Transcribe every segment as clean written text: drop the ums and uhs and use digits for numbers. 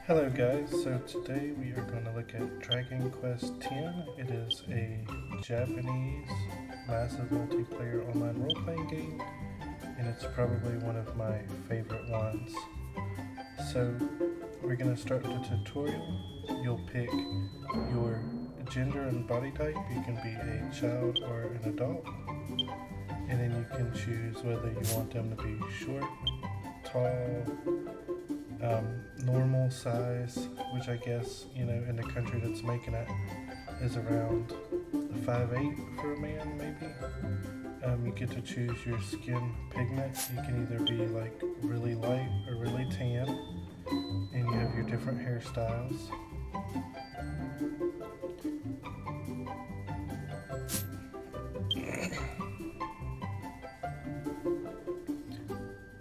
Hello guys, so today we are going to look at Dragon Quest X. It is a Japanese massive multiplayer online role-playing game, and it's probably one of my favorite ones. So we're going to start the tutorial. You'll pick your gender and body type. You can be a child or an adult, and then you can choose whether you want them to be short, tall, normal size, which I guess, in the country that's making it is around 5'8" for a man, maybe. You get to choose your skin pigment. You can either be like really light or really tan, and you have your different hairstyles.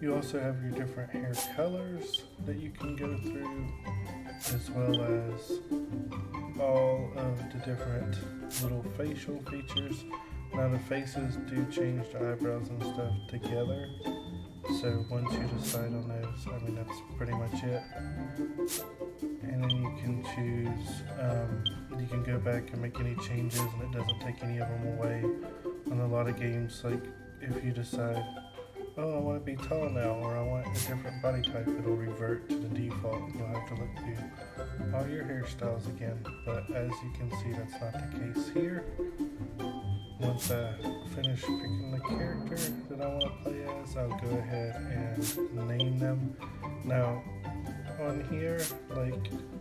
You also have your different hair colors that you can go through, as well as all of the different little facial features. Now the faces do change the eyebrows and stuff together, so once you decide on those, that's pretty much it. And then you can choose, you can go back and make any changes, and it doesn't take any of them away. On a lot of games, like if you decide, oh, I want to be tall now, or I want a different body type, it'll revert to the default. You'll have to look through all your hairstyles again, but as you can see, that's not the case here. Once I finish picking the character that I want to play as, I'll go ahead and name them. Now, on here,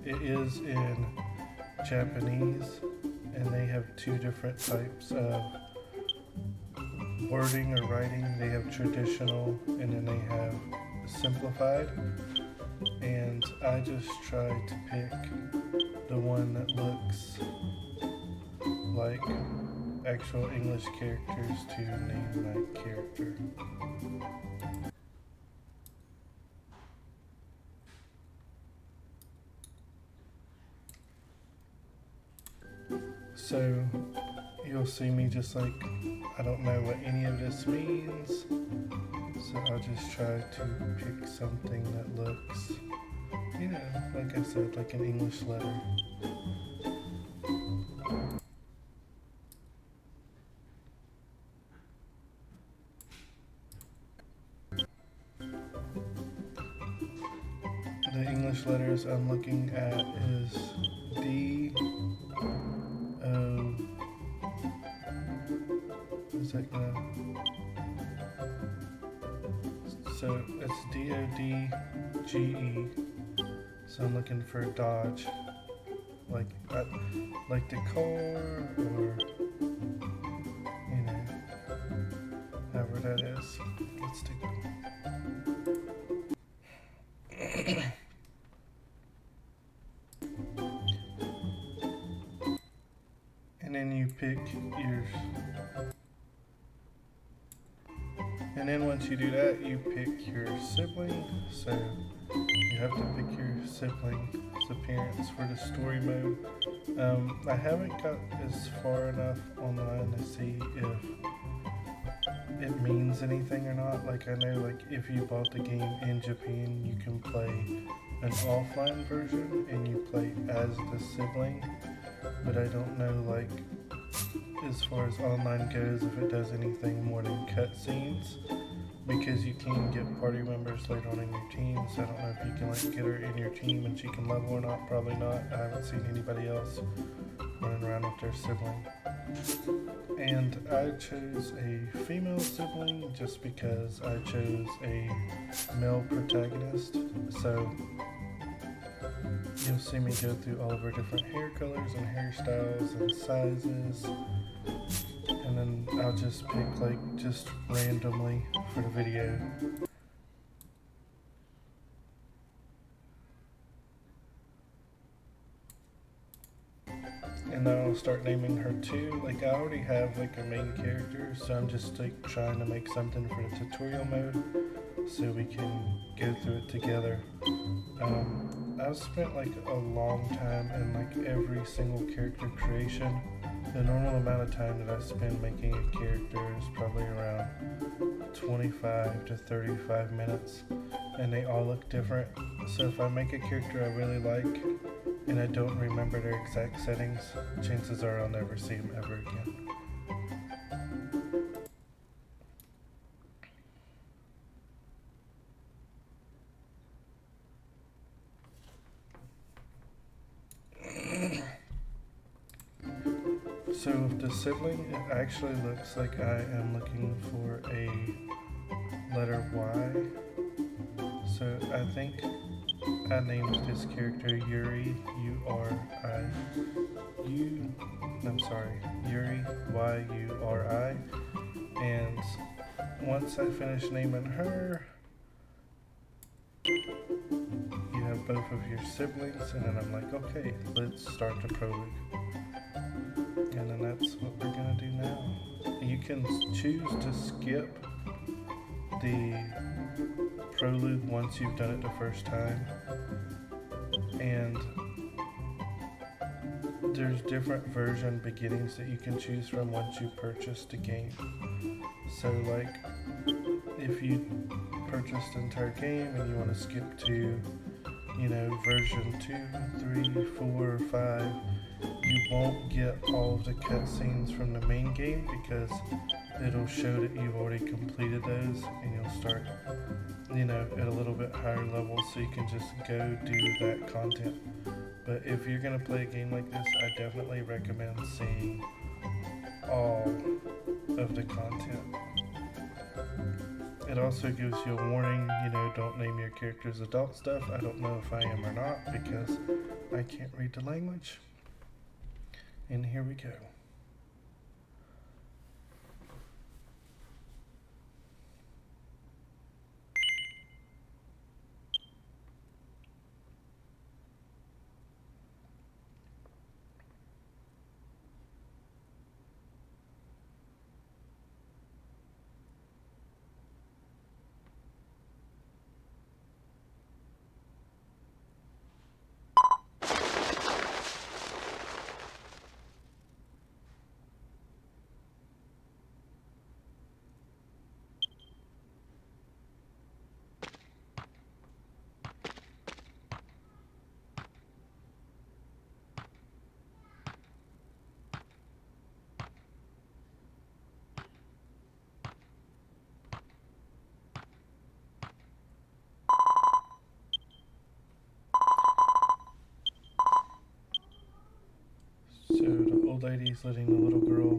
it is in Japanese, and they have two different types of wording or writing. They have traditional, and then they have simplified, and I just tried to pick the one that looks like actual English characters to name my character. So you'll see me just like, I don't know what any of this means, so I'll just try to pick something that looks, like I said, like an English letter. The English letters I'm looking at is D, O, is that gonna, so it's DODGE, so I'm looking for Dodge, like the car, or, however that is. Let's take it. And then you pick yours. And then once you do that, you pick your sibling. So you have to pick your sibling's appearance for the story mode. I haven't got as far enough online to see if it means anything or not. Like, I know, if you bought the game in Japan, you can play an offline version and you play as the sibling, but I don't know, as far as online goes, if it does anything more than cutscenes, because you can get party members later on in your team, so I don't know if you can get her in your team and she can level or not. Probably not. I haven't seen anybody else running around with their sibling. And I chose a female sibling just because I chose a male protagonist, so you'll see me go through all of her different hair colors and hairstyles and sizes, and then I'll just pick just randomly for the video. And then I'll start naming her too. I already have a main character, so I'm just trying to make something for the tutorial mode so we can go through it together. I've spent a long time in every single character creation. The normal amount of time that I spend making a character is probably around 25 to 35 minutes. and they all look different. So if I make a character I really like and I don't remember their exact settings, chances are I'll never see them ever again. So with the sibling, it actually looks like I am looking for a letter Y. So I think I named this character Yuri, U-R-I. Yuri, Y-U-R-I. And once I finish naming her, you have both of your siblings, and then I'm like, okay, let's start the prologue. And then that's what we're gonna do now. You can choose to skip the prologue once you've done it the first time, and there's different version beginnings that you can choose from once you purchase the game. So like if you purchase the entire game and you want to skip to, you know, version 2, 3, 4, 5, you won't get all of the cutscenes from the main game because it'll show that you've already completed those, and you'll start, you know, at a little bit higher level, so you can just go do that content. But if you're gonna play a game like this, I definitely recommend seeing all of the content. It also gives you a warning, you know, don't name your characters adult stuff. I don't know if I am or not because I can't read the language. And here we go. So the old lady's letting the little girl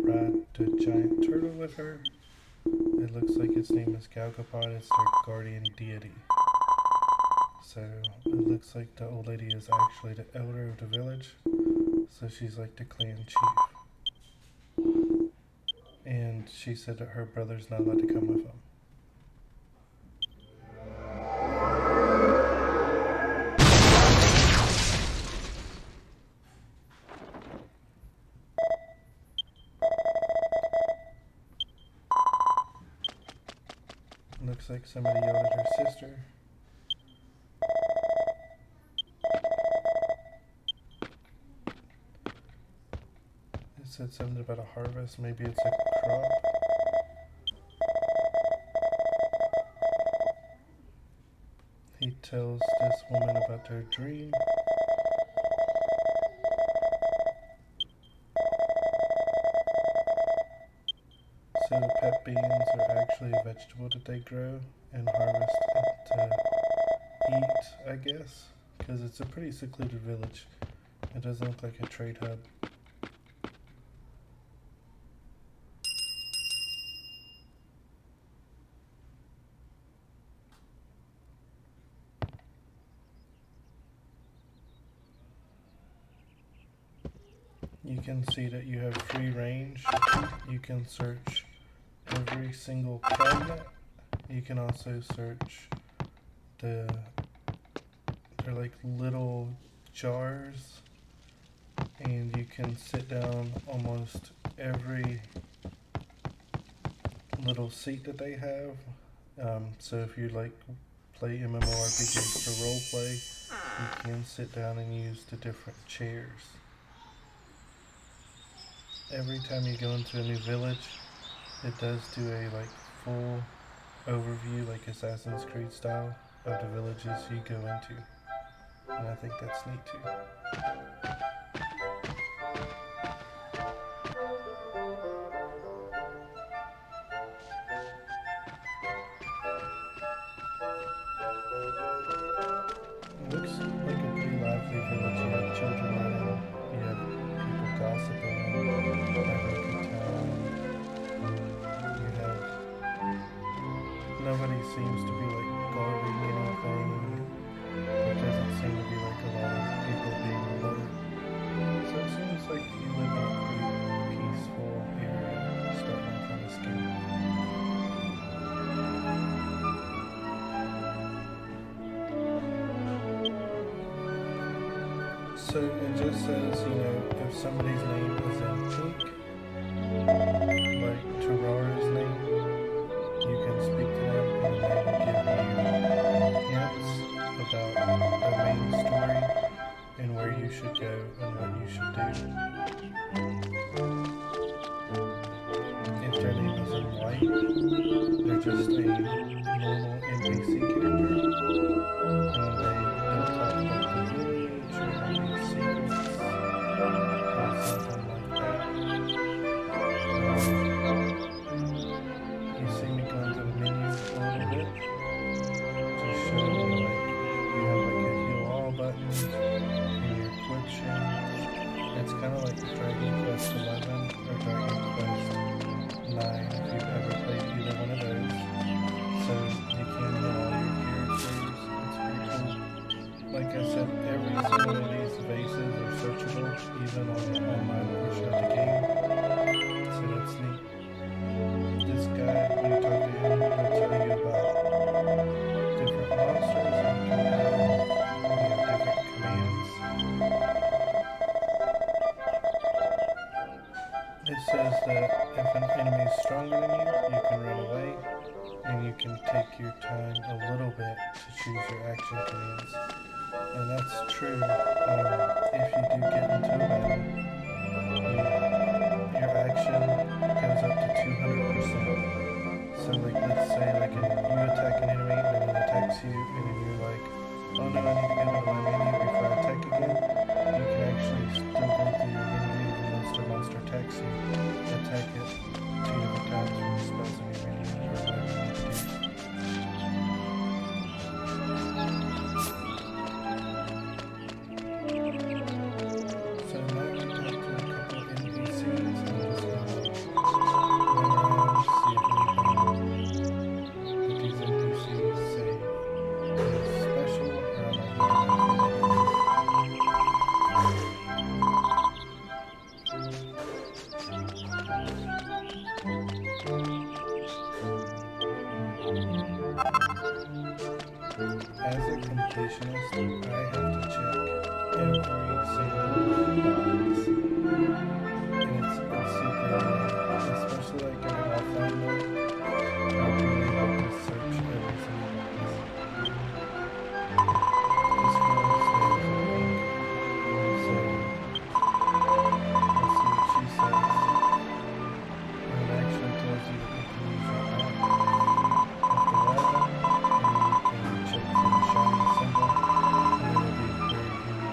ride the giant turtle with her. It looks like its name is Galgapod. It's their guardian deity. So it looks like the old lady is actually the elder of the village. So she's like the clan chief. And she said that her brother's not allowed to come with them. Looks like somebody yelled at her sister. It said something about a harvest. Maybe it's a crop. He tells this woman about their dream. So the pet beans are actually a vegetable that they grow and harvest to eat, I guess, because it's a pretty secluded village. It doesn't look like a trade hub. You can see that you have free range. You can search every single cabinet. You can also search they're like little jars, and you can sit down almost every little seat that they have. So if you like play MMORPGs to role play, you can sit down and use the different chairs. Every time you go into a new village, it does do a like full overview, like Assassin's Creed style, of the villages you go into. And I think that's neat too. It looks like a pretty lively village. You have children running, you have people gossiping, having a good time. You have nobody seems to be like guarding anything. There doesn't seem to be like a lot of people being alert. So it seems like you live in a pretty peaceful area starting off on this game. So it just says, if somebody's name is in pink, like Terrara's name, you can speak to them and they will give you hints about the main story and where you should go and what you should do. If their name is in white, they're just a normal NPC character, and they don't talk about the village or any secrets or something like that. You see me go into the menu a little bit, just showing you like you have like a heal all button and your quick share. It's kind of like Dragon Quest 11 or Dragon Quest 9 if you've ever played either one of those. So you can heal all your characters. It's pretty cool. Like I said, every single of these vases are searchable, even on the online portion of the game. So that's neat. This guy, when you talk to him, he'll tell you about different monsters and you can have different commands. It says that if an enemy is stronger than you can run away, and you can take your time a little bit to choose your action commands. And that's true. If you do get into a battle, your action goes up to 200%. So like, let's say like you attack an enemy and then it attacks you, and then you're like, oh no, I need to get into my menu before I attack again. You can actually still go through your menu even once the monster attacks you. Attack it 2 different times when you spells in your menu or whatever you need to do. So now we talk to a couple of NPCs and just run around, see if anything that these NPCs say is special, or I might need to know what it As a completionist, I have to check every single box, and it's super annoying, especially like in an offline mode. I really have to search every single box. This girl's name is Pink, so let's see what she says. And it actually tells you that you can use your app with the weapon, and you can check for the shiny symbol, and it'll be where you need to go for your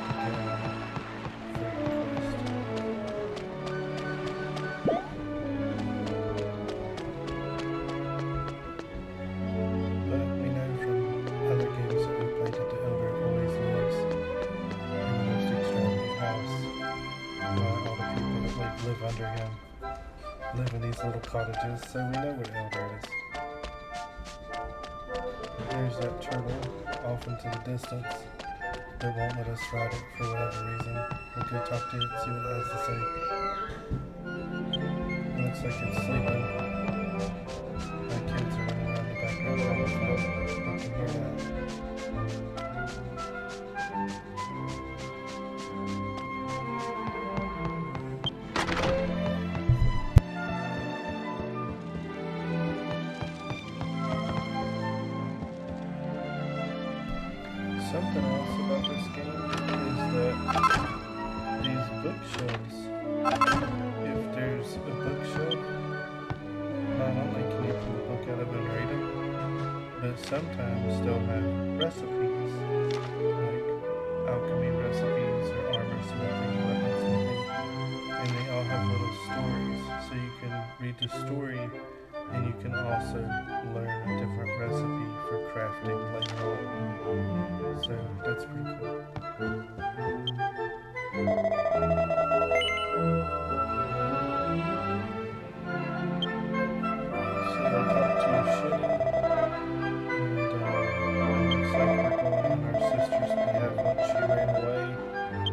quest. But we know from other games that we played that the Elder always lives in the most extravagant house, while all the people that like live under him live in these little cottages, so we know what Elder is. There's that turtle off into the distance that won't let us ride it for whatever reason. We'll go talk to it, see what it has to say. It looks like it's sleeping. My kids are running around the background all the time. I can hear that. Something else about this game is that these bookshelves, if there's a bookshelf, not only can you pull a book out of it and read it, but sometimes they'll have recipes, like alchemy recipes or armor smithing, weapon smithing, and they all have little stories. So you can read the story, and you can also learn a different recipe for crafting later on. So that's pretty cool. So I talked to Shitty, and it looks like we're going on our sister's behalf once she ran away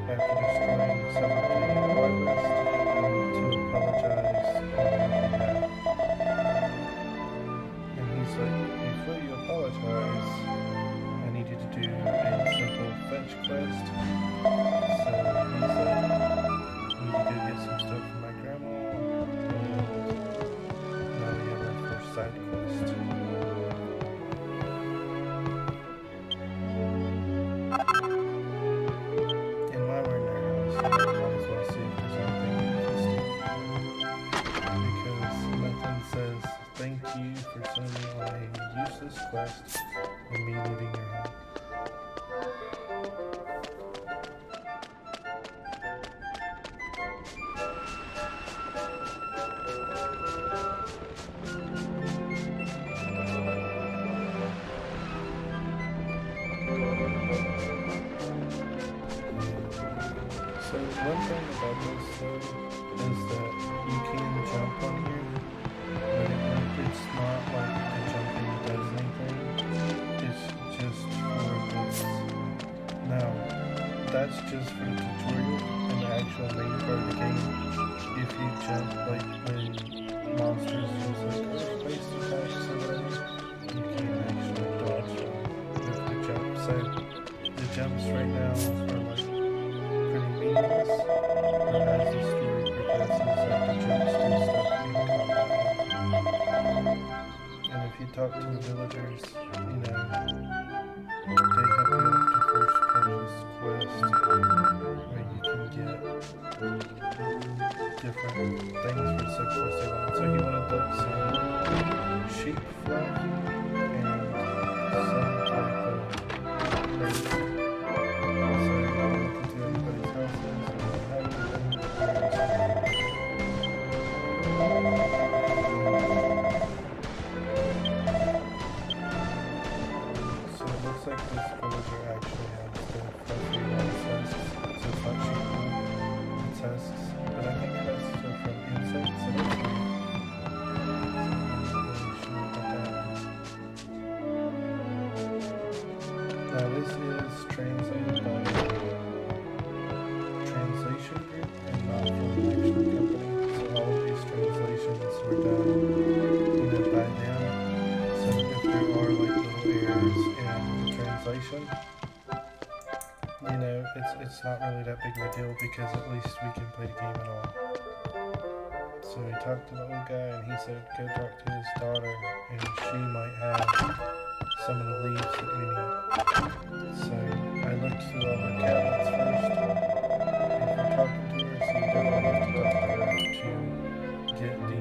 after destroying some of the harvest to apologize on her behalf. And he's like, before you apologize, I need you to do a simple fetch quest. So he's like, we need to go get some stuff from my grandma, and now we have our first side quest. And while we're in their house, I might as well see if there's anything we can steal. Because nothing says thank you for sending me on a useless quest and me leaving your home. So one thing about this though is that you can jump on here, but it's not like the jumping does anything. It's just for this. Now, that's just for the tutorial and the actual main part of the game. If you jump like when monsters use like earth-based attacks or whatever, you can actually dodge them with the jump. So the jumps right now are like pretty meaningless, but as the story progresses, like the jumps do stuff in combat. And if you talk to the villagers, you know, they help you out to first part of this quest, where you can get different things for the sacrifice they want. So he wanted like some sheep fluff and some type of herb. So I went into everybody's houses and had everything. So it looks like this villager actually has the fluffy white tusks. So it's not sheep wool, it's tusks. But I think tusks are from insects, so that's weird. So I'm not really sure about that. Now this is translated by Translation Group and not from an actual company. So all of these translations were done, by them. So if there are like little errors in the translation, it's not really that big of a deal because at least we can play the game at all. So we talked to the old guy and he said go talk to his daughter and she might have some of the leaves that we need. So I looked through all her cabinets first. If we're talking to her, so you definitely have to talk to her to get the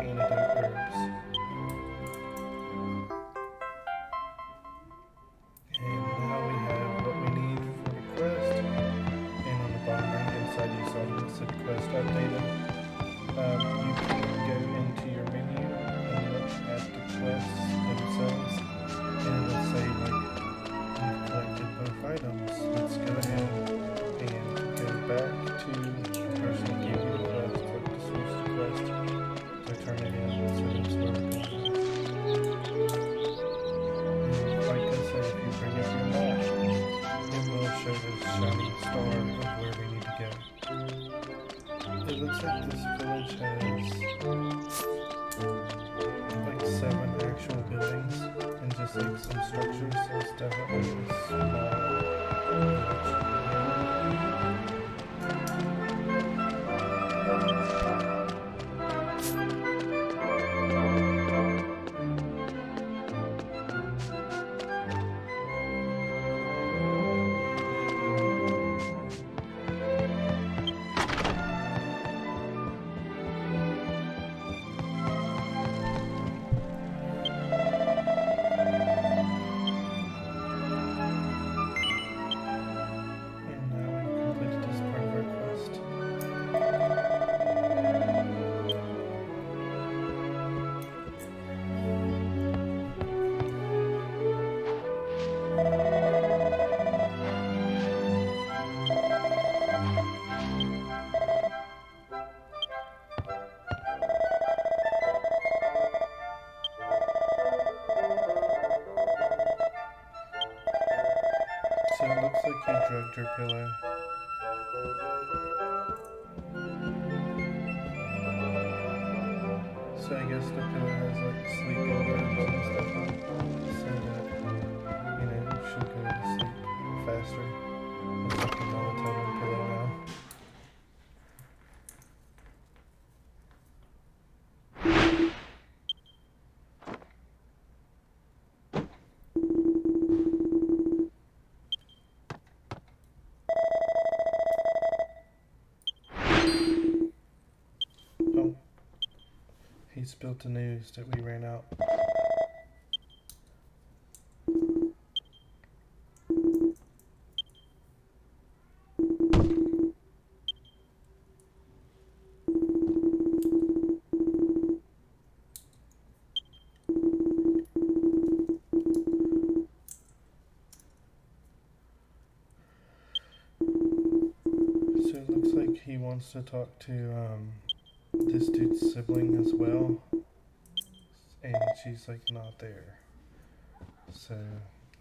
antidote herbs. And now we have what we need for the quest. And on the bottom right hand side you saw that it said quest updated. You can go into your menu and look at the quests themselves, and it will say like you've collected both items. Let's go ahead and go back to the person who gave you the quest, click the source to quest, to turn it in, so that's where we're going. And like I said, if you bring up your map, it will show this shining star of where we need to go. It looks like this village has like 7 actual buildings and just like some structures, so it's definitely a small village. So it looks like you drugged her pillow. So I guess the pillow has like sleeping herbs and stuff on it, so that, you know, she'll go to sleep faster. It's like a melatonin pillow now. Oh, he spilled the news that we ran out. So it looks like he wants to talk to this dude's sibling as well, and she's like not there. So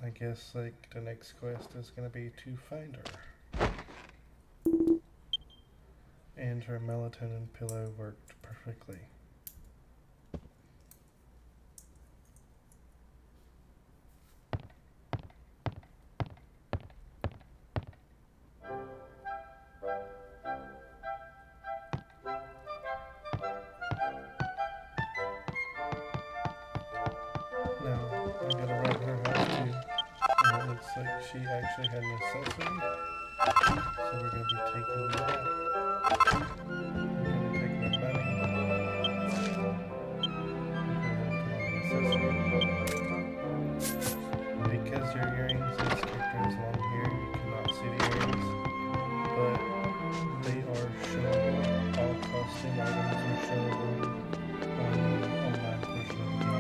I guess like the next quest is gonna be to find her. And her melatonin pillow worked perfectly. Now, I gotta rub her house too. And it looks like she actually had an accessory. So we're gonna be taking that. We're gonna be taking her money. We're gonna put on the accessory. Because your earrings in this character is long here, you cannot see the earrings. But they are showable. All costume items are showable on the online portion of the game.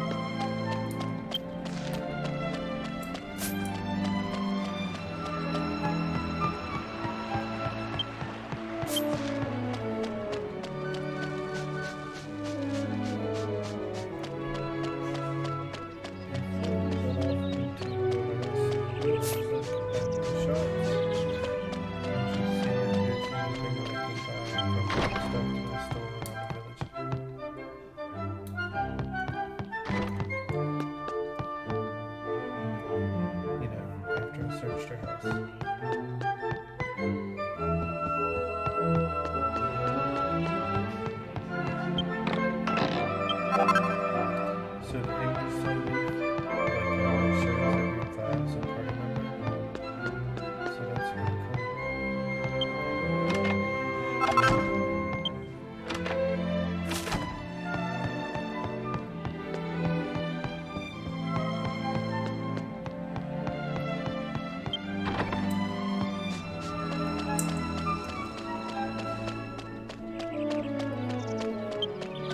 Searched her house. So the English language, like it always shows every class a party member. So that's really cool.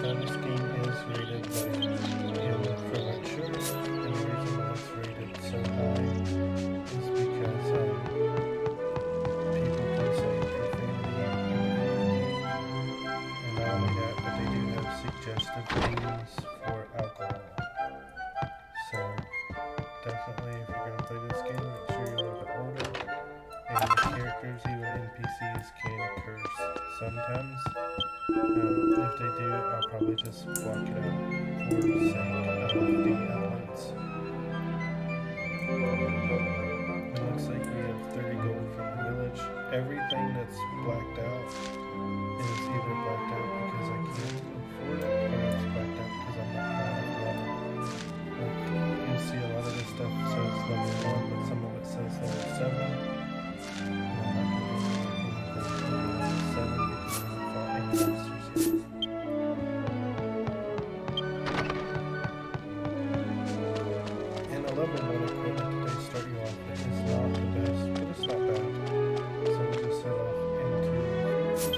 This game is rated like for mature, and the reason why it's rated so high is because people can say profanity in the game, and not only that, but they do have suggestive themes for alcohol. So definitely, if you're gonna play this game, make sure you're a little bit older. And the characters, even NPCs, can curse sometimes. If they do, I'll probably just block it out for the sake of the uploads. It looks like we have 30 gold from the village. Everything that's blacked out is either blacked out because I can't afford it, or it's blacked out because I'm not high enough level. Like, you see a lot of this stuff says level 1, but some of it says level 7. And I'm not going to do anything for level 7 because I haven't fought any monsters yet. Level 1 equipment that they start you off with is not the best, but it's not bad. So we'll just set off into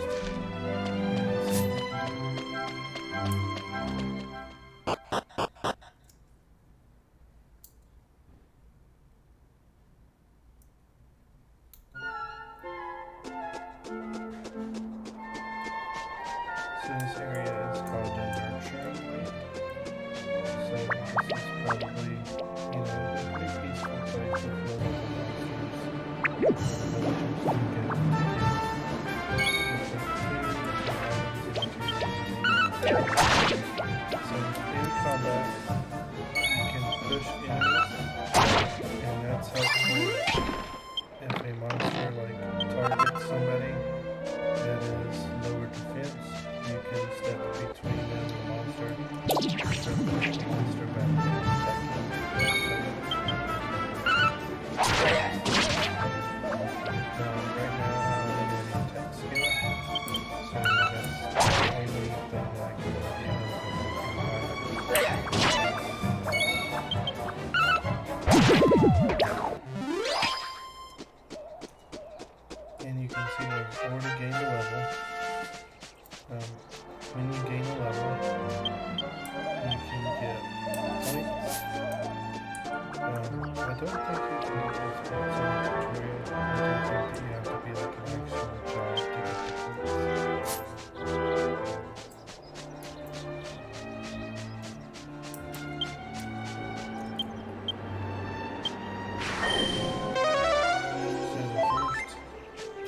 in combat, you can push enemies, and that's helpful if a monster targets somebody that is lower defense. You can step between them and the monster, to push the monster back and attack them. Right now I'm in the attack skill, so that's the only thing that I can do. And you can see I've already gained a level. When you gain a level, you can get points. I don't think you can get those points in the tutorial. I do think that you have to be like an actual job to get the points.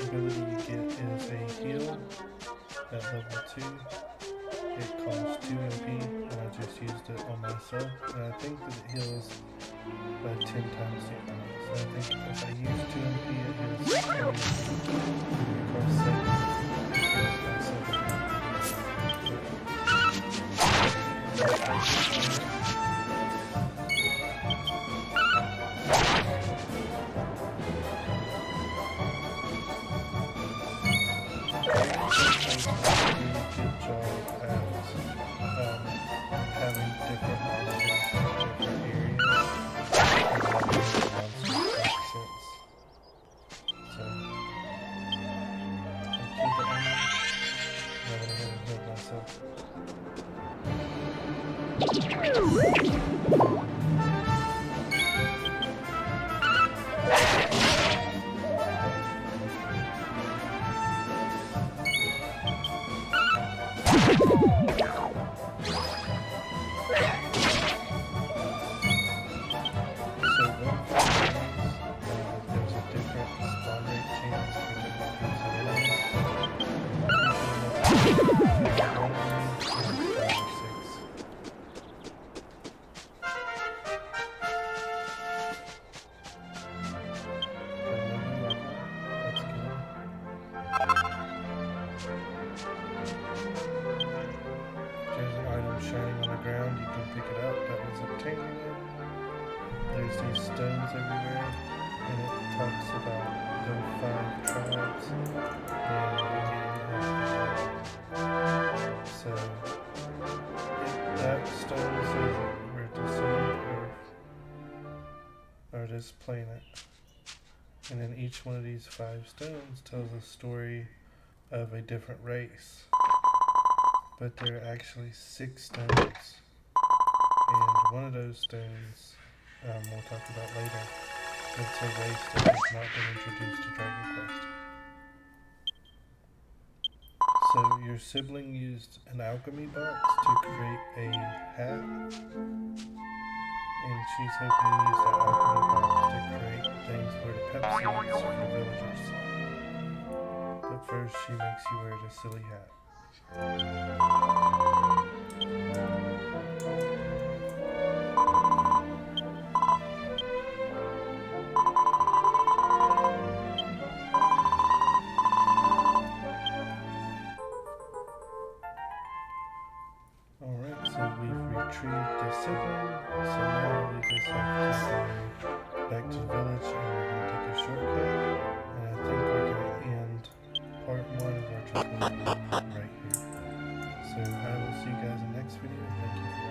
Ability you get is a heal at level 2. It costs 2 MP, and I just used it on myself. And I think that it heals by 10 times the amount. So I think if I use 2 MP, it heals 20 MP. It costs 7. It heals by 7 MP. Having different monsters in different areas and having the monsters make sense. So, I killed the enemy. Now I'm going to heal myself. Ground, you can pick it up. That was obtaining it. There's these stones everywhere, and it talks about the 5 tribes and the beginning of the world. So that stone says that we're descended of this planet, and then each one of these 5 stones tells a story of a different race. But there are actually 6 stones, and one of those stones we'll talk about later. It's a race that has not been introduced to Dragon Quest. So your sibling used an alchemy box to create a hat, and she's hoping to use that alchemy box to create things for the pep seeds for the villagers. But first she makes you wear the silly hat. Alright, so we've retrieved the sibling, so now we just have to go back to the village and we're going to take a shortcut, and I think we're going to end part 1 of our tutorial right here. So I will see you guys in the next video. Thank you for watching.